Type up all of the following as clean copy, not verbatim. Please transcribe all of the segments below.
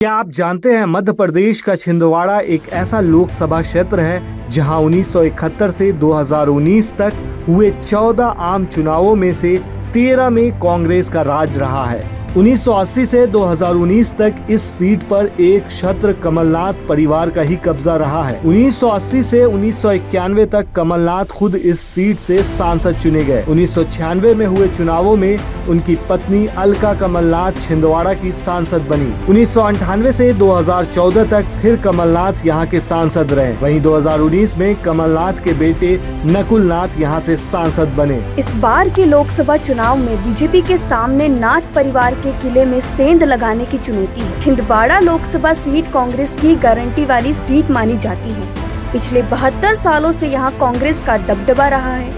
क्या आप जानते हैं मध्य प्रदेश का छिंदवाड़ा एक ऐसा लोकसभा क्षेत्र है जहां 1971 से 2019 तक हुए 14 आम चुनावों में से 13 में कांग्रेस का राज रहा है। 1980 से 2019 तक इस सीट पर एक छत्र कमलनाथ परिवार का ही कब्जा रहा है। 1980 से 1991 तक कमलनाथ खुद इस सीट से सांसद चुने गए। 1996 में हुए चुनावों में उनकी पत्नी अलका कमलनाथ छिंदवाड़ा की सांसद बनी। 1998 से 2014 तक फिर कमलनाथ यहां के सांसद रहे। वहीं 2019 में कमलनाथ के बेटे नकुल नाथ यहां से सांसद बने। इस बार के लोकसभा चुनाव में बीजेपी के सामने नाथ परिवार के किले में सेंध लगाने की चुनौती है। छिंदवाड़ा लोकसभा सीट कांग्रेस की गारंटी वाली सीट मानी जाती है। पिछले 72 सालों से यहाँ कांग्रेस का दबदबा रहा है।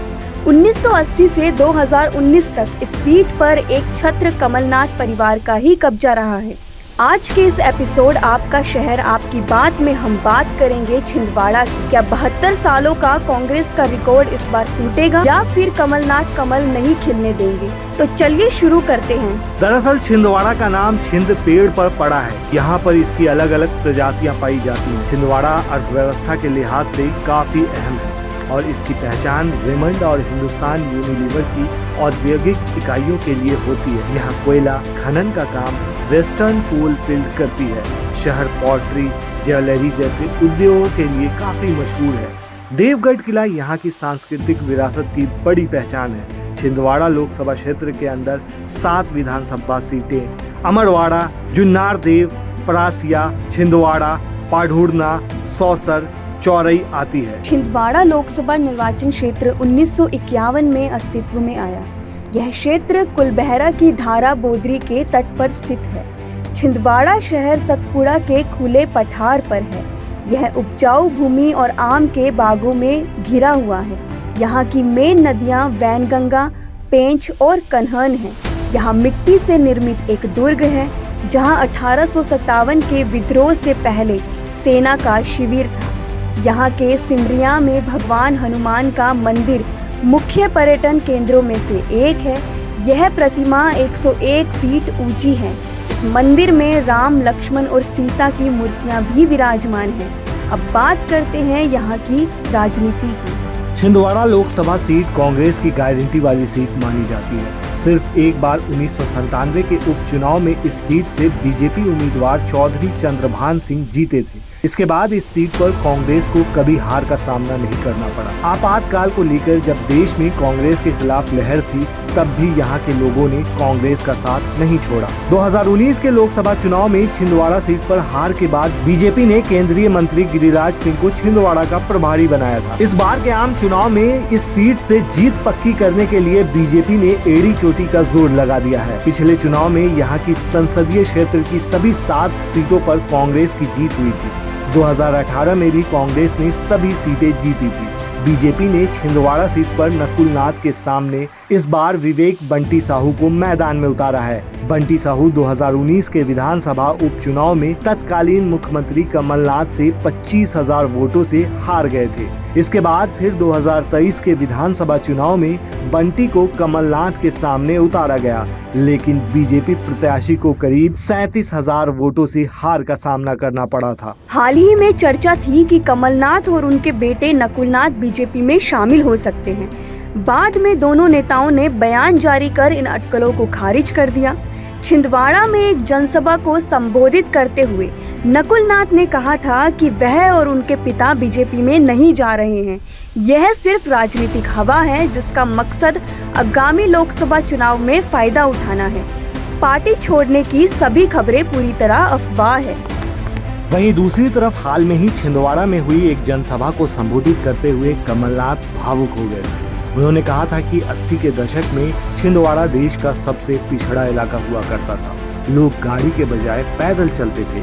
1980 से 2019 तक इस सीट पर एक छत्र कमलनाथ परिवार का ही कब्जा रहा है। आज के इस एपिसोड आपका शहर आपकी बात में हम बात करेंगे छिंदवाड़ा की। क्या 72 सालों का कांग्रेस का रिकॉर्ड इस बार टूटेगा या फिर कमलनाथ कमल नहीं खिलने देंगे? तो चलिए शुरू करते हैं। दरअसल छिंदवाड़ा का नाम छिंद पेड़ पर पड़ा है। यहाँ पर इसकी अलग अलग प्रजातियाँ पाई जाती हैं। छिंदवाड़ा अर्थव्यवस्था के लिहाज से काफी अहम है और इसकी पहचान रेमंड और हिंदुस्तान यूनिलीवर की औद्योगिक इकाइयों के लिए होती है। यहाँ कोयला खनन का काम वेस्टर्न कोल फील्ड करती है। शहर पोल्ट्री, ज्वेलरी जैसे उद्योगों के लिए काफी मशहूर है। देवगढ़ किला यहाँ की सांस्कृतिक विरासत की बड़ी पहचान है। छिंदवाड़ा लोकसभा क्षेत्र के अंदर 7 विधानसभा सीटें अमरवाड़ा, जुन्नार देव, परासिया, छिंदवाड़ा, पाढूरना, सौसर, चौरई आती है। छिंदवाड़ा लोकसभा निर्वाचन क्षेत्र 1951 में अस्तित्व में आया। यह क्षेत्र कुलबहरा की धारा बोदरी के तट पर स्थित है। छिंदवाड़ा शहर सतपुड़ा के खुले पठार पर है। यह उपजाऊ भूमि और आम के बागों में घिरा हुआ है। यहाँ की मेन नदियाँ वैनगंगा, पेंच और कन्हन हैं। यहाँ मिट्टी से निर्मित एक दुर्ग है जहाँ 1857 के विद्रोह से पहले सेना का शिविर था। यहाँ के सिमरिया में भगवान हनुमान का मंदिर मुख्य पर्यटन केंद्रों में से एक है। यह प्रतिमा 101 फीट ऊंची है। इस मंदिर में राम, लक्ष्मण और सीता की मूर्तियां भी विराजमान हैं। अब बात करते हैं यहाँ की राजनीति की। छिंदवाड़ा लोकसभा सीट कांग्रेस की गारंटी वाली सीट मानी जाती है। सिर्फ एक बार 1997 के उपचुनाव में इस सीट से बीजेपी उम्मीदवार चौधरी चंद्रभान सिंह जीते थे। इसके बाद इस सीट पर कांग्रेस को कभी हार का सामना नहीं करना पड़ा। आपातकाल को लेकर जब देश में कांग्रेस के खिलाफ लहर थी तब भी यहाँ के लोगों ने कांग्रेस का साथ नहीं छोड़ा। 2019 के लोकसभा चुनाव में छिंदवाड़ा सीट पर हार के बाद बीजेपी ने केंद्रीय मंत्री गिरिराज सिंह को छिंदवाड़ा का प्रभारी बनाया था। इस बार के आम चुनाव में इस सीट से जीत पक्की करने के लिए बीजेपी ने एड़ी चोटी का जोर लगा दिया है। पिछले चुनाव में यहाँ की संसदीय क्षेत्र की सभी 7 सीटों पर कांग्रेस की जीत हुई थी। 2018 में भी कांग्रेस ने सभी सीटें जीती थी। बीजेपी ने छिंदवाड़ा सीट पर नकुल नाथ के सामने इस बार विवेक बंटी साहू को मैदान में उतारा है। बंटी साहू 2019 के विधानसभा उपचुनाव में तत्कालीन मुख्यमंत्री कमलनाथ से 25,000 वोटों से हार गए थे। इसके बाद फिर 2023 के विधानसभा चुनाव में बंटी को कमलनाथ के सामने उतारा गया, लेकिन बीजेपी प्रत्याशी को करीब 37,000 वोटों से हार का सामना करना पड़ा था। हाल ही में चर्चा थी कि कमलनाथ और उनके बेटे नकुलनाथ बीजेपी में शामिल हो सकते हैं। बाद में दोनों नेताओं ने बयान जारी कर इन अटकलों को खारिज कर दिया। छिंदवाड़ा में एक जनसभा को संबोधित करते हुए नकुलनाथ ने कहा था कि वह और उनके पिता बीजेपी में नहीं जा रहे हैं। यह सिर्फ राजनीतिक हवा है जिसका मकसद आगामी लोकसभा चुनाव में फायदा उठाना है। पार्टी छोड़ने की सभी खबरें पूरी तरह अफवाह है। वहीं दूसरी तरफ हाल में ही छिंदवाड़ा में हुई एक जनसभा को संबोधित करते हुए कमलनाथ भावुक हो गए। उन्होंने कहा था कि 80 के दशक में छिंदवाड़ा देश का सबसे पिछड़ा इलाका हुआ करता था। लोग गाड़ी के बजाय पैदल चलते थे।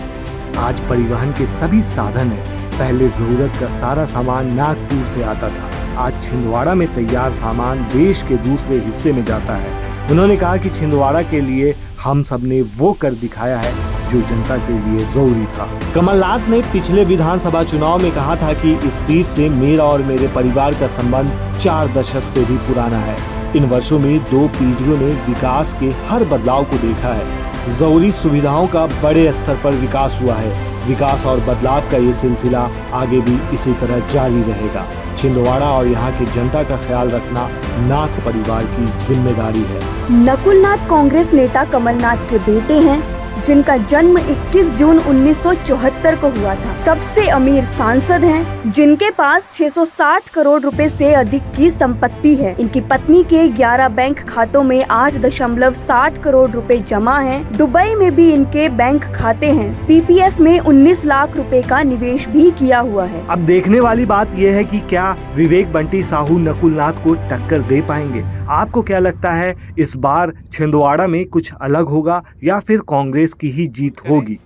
आज परिवहन के सभी साधन हैं। पहले जरूरत का सारा सामान नागपुर से आता था। आज छिंदवाड़ा में तैयार सामान देश के दूसरे हिस्से में जाता है। उन्होंने कहा कि छिंदवाड़ा के लिए हम सब ने वो कर दिखाया है जो जनता के लिए जरूरी था। कमलनाथ ने पिछले विधानसभा चुनाव में कहा था कि इस सीट से मेरा और मेरे परिवार का संबंध 4 दशक से भी पुराना है। इन वर्षों में 2 पीढ़ियों ने विकास के हर बदलाव को देखा है। जरूरी सुविधाओं का बड़े स्तर पर विकास हुआ है। विकास और बदलाव का ये सिलसिला आगे भी इसी तरह जारी रहेगा। छिंदवाड़ा और यहाँ की जनता का ख्याल रखना नाथ परिवार की जिम्मेदारी है। नकुल नाथ कांग्रेस नेता कमलनाथ के बेटे हैं, जिनका जन्म 21 जून 1974 को हुआ था। सबसे अमीर सांसद हैं, जिनके पास 660 करोड़ रुपए से अधिक की संपत्ति है। इनकी पत्नी के 11 बैंक खातों में 8.60 करोड़ रुपए जमा हैं। दुबई में भी इनके बैंक खाते हैं। पीपीएफ में 19 लाख रुपए का निवेश भी किया हुआ है। अब देखने वाली बात यह है कि क्या विवेक बंटी साहू नकुल नाथ को टक्कर दे पाएंगे। आपको क्या लगता है, इस बार छिंदवाड़ा में कुछ अलग होगा या फिर कांग्रेस की ही जीत होगी?